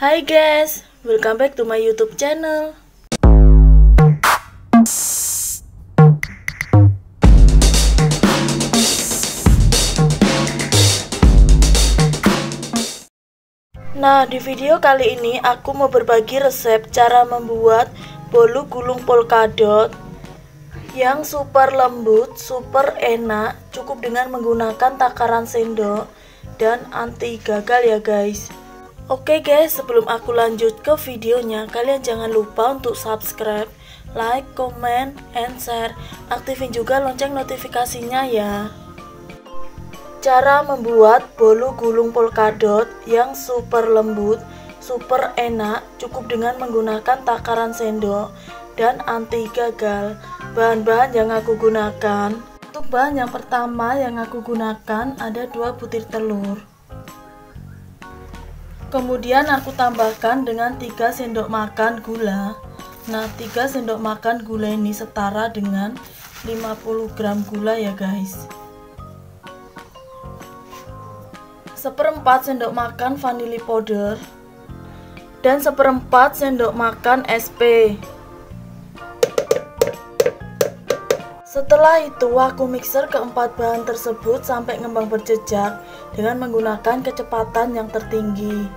Hai guys, welcome back to my YouTube channel. Nah, di video kali ini aku mau berbagi resep cara membuat bolu gulung polkadot yang super lembut, super enak, cukup dengan menggunakan takaran sendok dan anti gagal ya guys. Oke guys, sebelum aku lanjut ke videonya, kalian jangan lupa untuk subscribe, like, comment, and share. Aktifin juga lonceng notifikasinya ya. Cara membuat bolu gulung polkadot yang super lembut, super enak, cukup dengan menggunakan takaran sendok dan anti gagal. Bahan-bahan yang aku gunakan. Untuk bahan yang pertama yang aku gunakan ada 2 butir telur. Kemudian aku tambahkan dengan 3 sendok makan gula. Nah, 3 sendok makan gula ini setara dengan 50 gram gula ya guys. 1/4 sendok makan vanili powder dan 1/4 sendok makan SP. Setelah itu aku mixer keempat bahan tersebut sampai ngembang berjejak dengan menggunakan kecepatan yang tertinggi.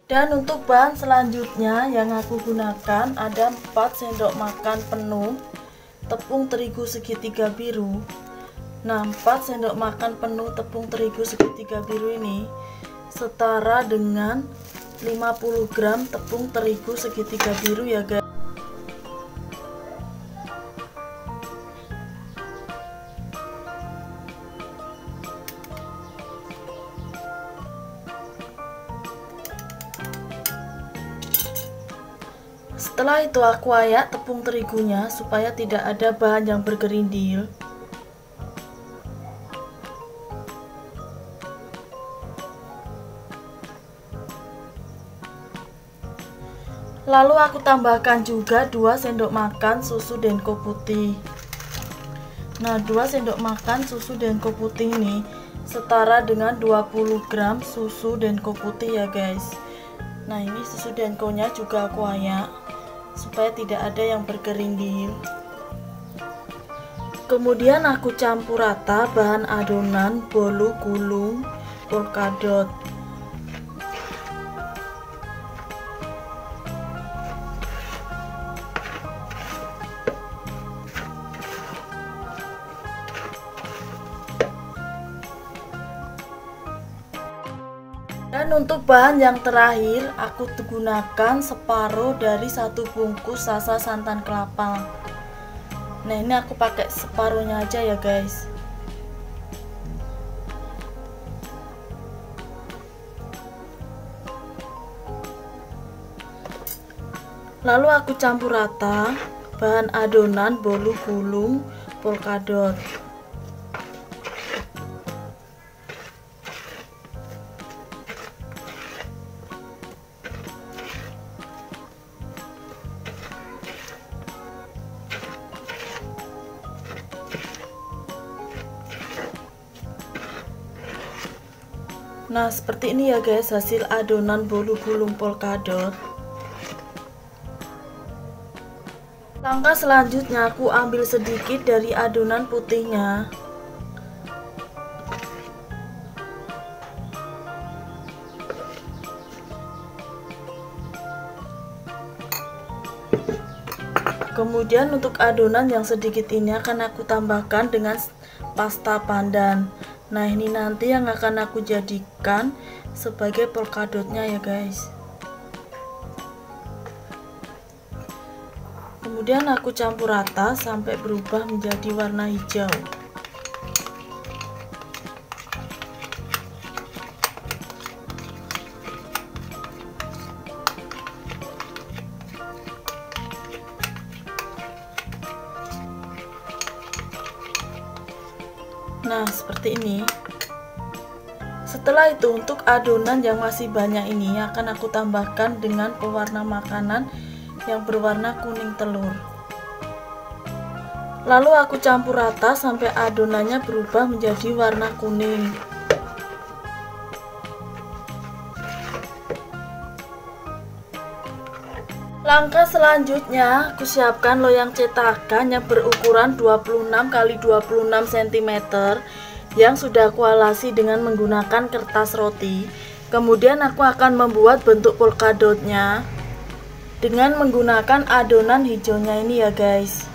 Dan untuk bahan selanjutnya yang aku gunakan ada 4 sendok makan penuh tepung terigu segitiga biru. Nah, 4 sendok makan penuh tepung terigu segitiga biru ini setara dengan 50 gram tepung terigu segitiga biru ya guys. Setelah itu aku ayak tepung terigunya supaya tidak ada bahan yang bergerindil. Lalu aku tambahkan juga 2 sendok makan susu denko putih. Nah, 2 sendok makan susu denko putih ini setara dengan 20 gram susu denko putih ya guys. Nah, ini susu denkonya juga aku ayak supaya tidak ada yang bergerindil. Kemudian aku campur rata bahan adonan bolu gulung polkadot. Dan untuk bahan yang terakhir aku gunakan separuh dari 1 bungkus sasa santan kelapa. Nah, ini aku pakai separuhnya aja ya guys. Lalu aku campur rata bahan adonan bolu gulung polkadot. Nah, seperti ini ya guys hasil adonan bolu gulung polkadot. Langkah selanjutnya aku ambil sedikit dari adonan putihnya. Kemudian Kemudian untuk adonan yang sedikit ini akan aku tambahkan dengan pasta pandan. Nah, ini nanti yang akan aku jadikan sebagai polkadotnya ya guys. Kemudian aku campur rata sampai berubah menjadi warna hijau. Nah, seperti ini. Setelah itu untuk adonan yang masih banyak ini akan aku tambahkan dengan pewarna makanan yang berwarna kuning telur. Lalu aku campur rata sampai adonannya berubah menjadi warna kuning. Langkah selanjutnya, aku siapkan loyang cetakan yang berukuran 26 x 26 cm yang sudah aku alasi dengan menggunakan kertas roti. Kemudian aku akan membuat bentuk polkadotnya dengan menggunakan adonan hijaunya ini ya guys.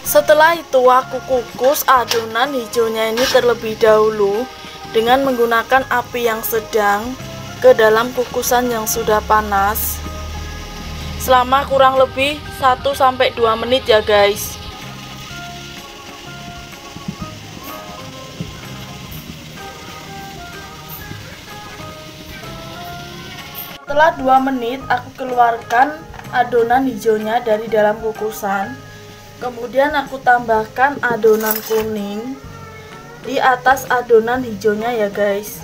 Setelah itu aku kukus adonan hijaunya ini terlebih dahulu dengan menggunakan api yang sedang ke dalam kukusan yang sudah panas selama kurang lebih 1-2 menit ya guys. Setelah 2 menit aku keluarkan adonan hijaunya dari dalam kukusan. Kemudian aku tambahkan adonan kuning di atas adonan hijaunya ya guys.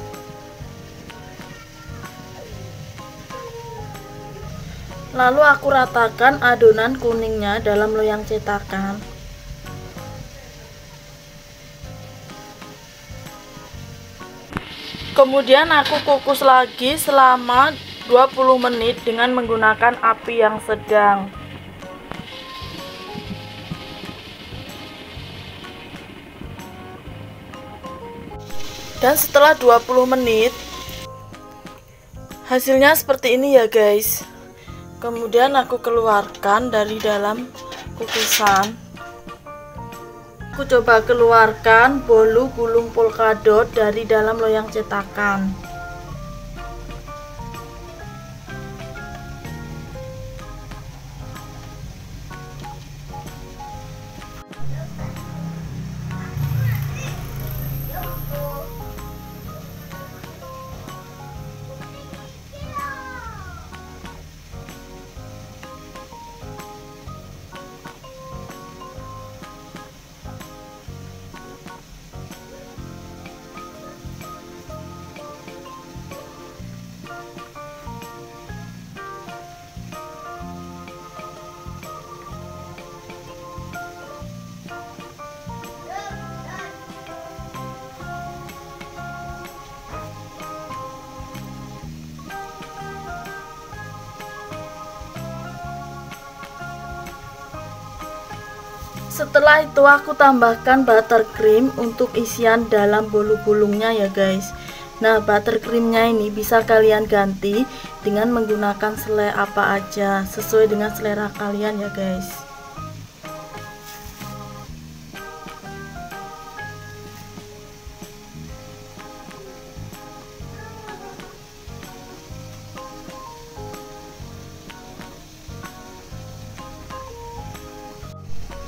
Lalu aku ratakan adonan kuningnya dalam loyang cetakan. Kemudian aku kukus lagi selama 20 menit dengan menggunakan api yang sedang. Dan setelah 20 menit hasilnya seperti ini ya guys. Kemudian aku keluarkan dari dalam kukusan. Aku coba keluarkan bolu gulung polkadot dari dalam loyang cetakan. Setelah itu aku tambahkan buttercream untuk isian dalam bolu gulungnya ya guys. Nah, buttercreamnya ini bisa kalian ganti dengan menggunakan selai apa aja, sesuai dengan selera kalian ya guys.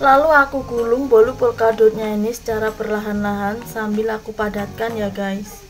Lalu aku gulung bolu polkadotnya ini secara perlahan-lahan sambil aku padatkan ya guys.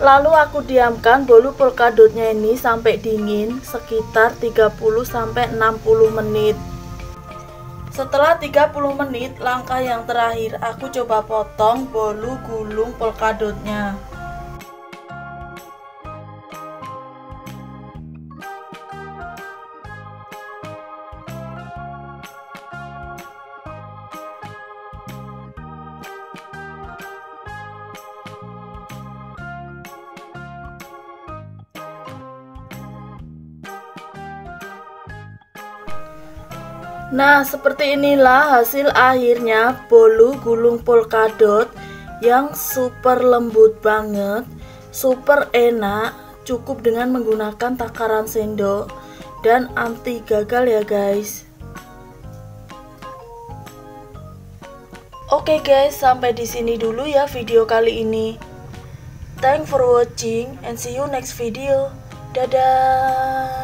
Lalu aku diamkan bolu polkadotnya ini sampai dingin sekitar 30-60 menit. Setelah 30 menit, langkah yang terakhir aku coba potong bolu gulung polkadotnya. Nah, seperti inilah hasil akhirnya bolu gulung polkadot yang super lembut banget, super enak, cukup dengan menggunakan takaran sendok dan anti gagal ya guys. Oke guys, sampai di sini dulu ya video kali ini. Thanks for watching and see you next video. Dadah.